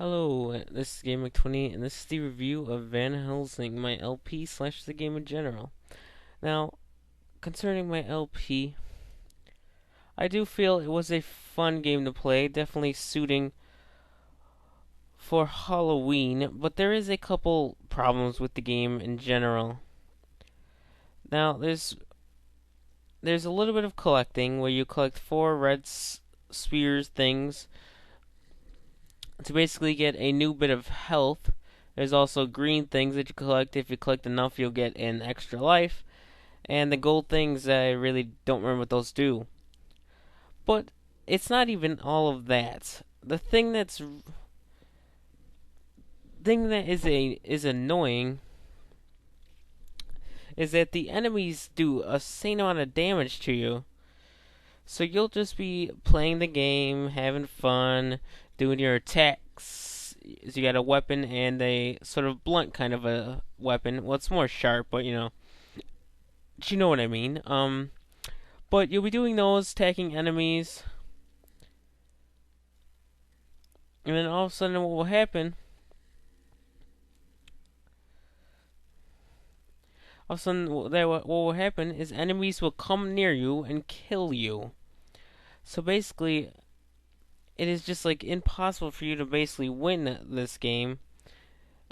Hello, this is GameMc20, and this is the review of Van Helsing, my LP slash the game in general. Now, concerning my LP, I do feel it was a fun game to play, definitely suiting for Halloween, but there is a couple problems with the game in general. Now, there's a little bit of collecting where you collect four red spears things to basically get a new bit of health. There's also green things that you collect. If you collect enough, you'll get an extra life. And the gold things, I really don't remember what those do. But it's not even all of that. The thing that is annoying is that the enemies do a insane amount of damage to you. So you'll just be playing the game, having fun, doing your attacks. So you got a weapon and a sort of blunt kind of a weapon. Well, it's more sharp, but you know what I mean. But you'll be doing those, attacking enemies, and then all of a sudden, what will happen? All of a sudden, what will happen is enemies will come near you and kill you. So basically, it is just like impossible for you to basically win this game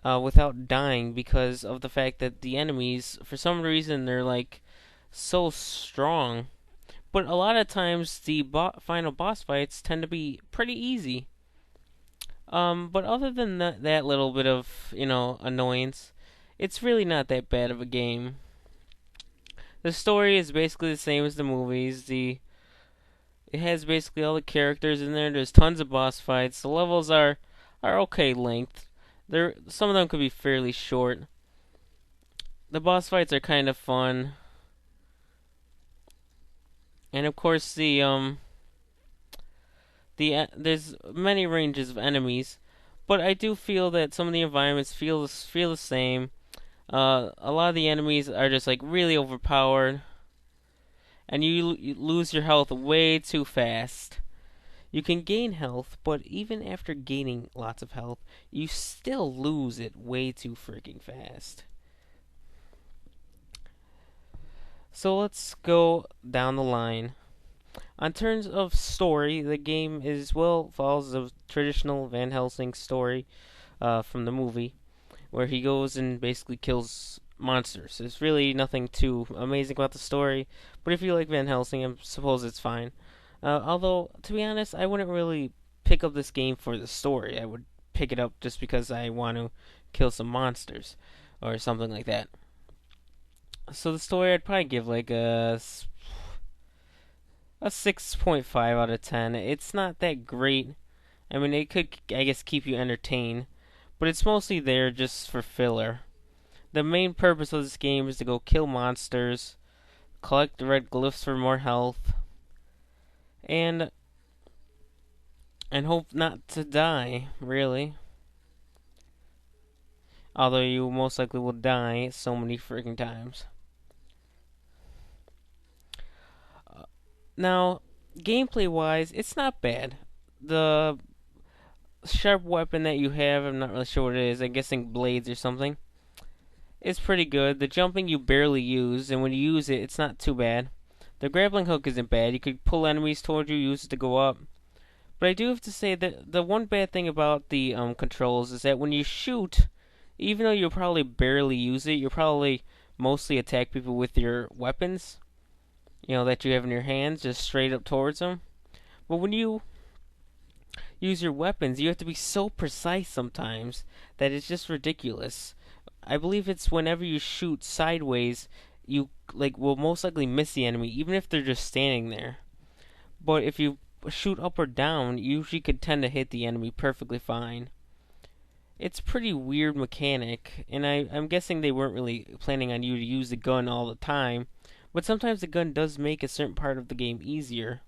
without dying because of the fact that the enemies, for some reason, they're like so strong. But a lot of times, the final boss fights tend to be pretty easy. But other than that little bit of, annoyance, it's really not that bad of a game. The story is basically the same as the movies. It has basically all the characters in there. There's tons of boss fights. The levels are okay length. Some of them could be fairly short. The boss fights are kind of fun. And of course there's many ranges of enemies, but I do feel that some of the environments feel the same. A lot of the enemies are just like really overpowered, and you lose your health way too fast. You can gain health, but even after gaining lots of health, you still lose it way too freaking fast. So let's go down the line. On terms of story, the game follows the traditional Van Helsing story from the movie, where he goes and basically kills monsters. There's really nothing too amazing about the story, but if you like Van Helsing, I suppose it's fine. Although, to be honest, I wouldn't really pick up this game for the story. I would pick it up just because I want to kill some monsters or something like that. So the story, I'd probably give like a 6.5 out of 10. It's not that great. I mean, it could, I guess, keep you entertained, but it's mostly there just for filler. The main purpose of this game is to go kill monsters, collect the red glyphs for more health, and hope not to die, really. Although you most likely will die so many freaking times. Now, gameplay wise, it's not bad. The sharp weapon that you have, I'm not really sure what it is, I'm guessing blades or something, it's pretty good. The jumping you barely use, and when you use it, it's not too bad. The grappling hook isn't bad. You could pull enemies toward you, use it to go up. But I do have to say that the one bad thing about the controls is that when you shoot, even though you'll probably barely use it, you'll probably mostly attack people with your weapons, that you have in your hands, just straight up towards them. But when you use your weapons, you have to be so precise sometimes that it's just ridiculous. I believe it's whenever you shoot sideways, you will most likely miss the enemy, even if they're just standing there. But if you shoot up or down, you usually could tend to hit the enemy perfectly fine. It's a pretty weird mechanic, and I'm guessing they weren't really planning on you to use the gun all the time. But sometimes the gun does make a certain part of the game easier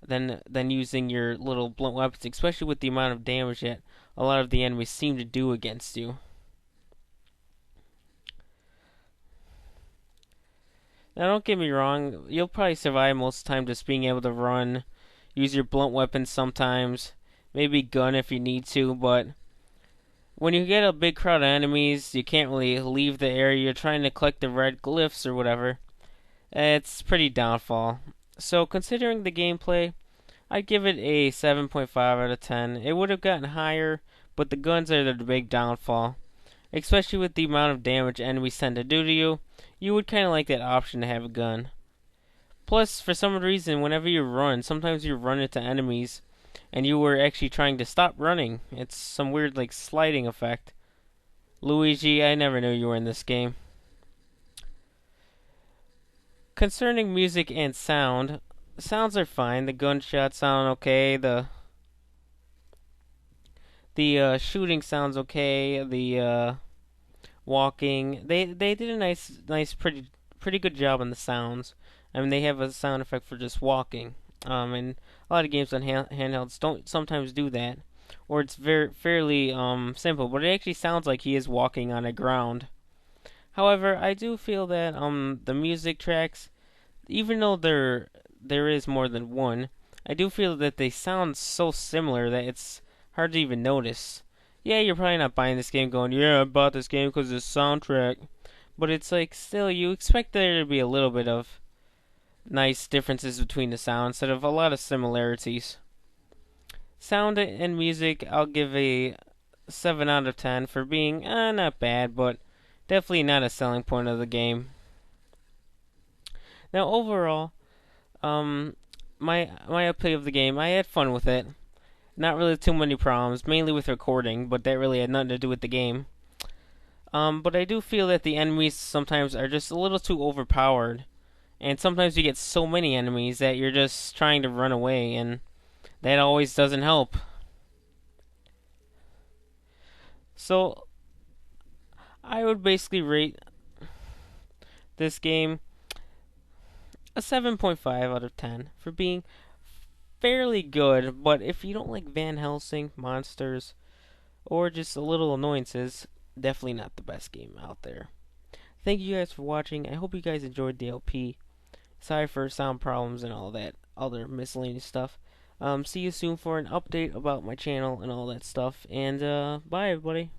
than using your little blunt weapons, especially with the amount of damage that a lot of the enemies seem to do against you. Now, don't get me wrong, you'll probably survive most of the time just being able to run, use your blunt weapons sometimes, maybe gun if you need to, but when you get a big crowd of enemies, you can't really leave the area. You're trying to collect the red glyphs or whatever. It's pretty downfall. So considering the gameplay, I'd give it a 7.5 out of 10. It would have gotten higher, but the guns are the big downfall. Especially with the amount of damage enemies tend to do to you, you would kind of like that option to have a gun. Plus, for some reason, whenever you run, sometimes you run into enemies, and you were actually trying to stop running. It's some weird, like, sliding effect. Luigi, I never knew you were in this game. Concerning music and sound, sounds are fine. The gunshots sound okay. The shooting sounds okay. The walking, they did a nice, pretty good job on the sounds. I mean, they have a sound effect for just walking. And a lot of games on handhelds don't sometimes do that, or it's very fairly simple. But it actually sounds like he is walking on a ground. However, I do feel that the music tracks, even though there is more than one, I do feel that they sound so similar that it's hard to even notice. Yeah, you're probably not buying this game going, yeah, I bought this game because of the soundtrack. But it's like, still, you expect there to be a little bit of nice differences between the sound instead of a lot of similarities. Sound and music, I'll give a 7 out of 10 for being not bad, but definitely not a selling point of the game. Now, overall, my play of the game, I had fun with it. Not really too many problems, mainly with recording, but that really had nothing to do with the game. But I do feel that the enemies sometimes are just a little too overpowered, and sometimes you get so many enemies that you're just trying to run away, and that always doesn't help. So, I would basically rate this game a 7.5 out of 10 for being fairly good, but if you don't like Van Helsing, monsters, or just a little annoyances, definitely not the best game out there. Thank you guys for watching. I hope you guys enjoyed the LP. Sorry for sound problems and all that other miscellaneous stuff. See you soon for an update about my channel and all that stuff. And bye, everybody.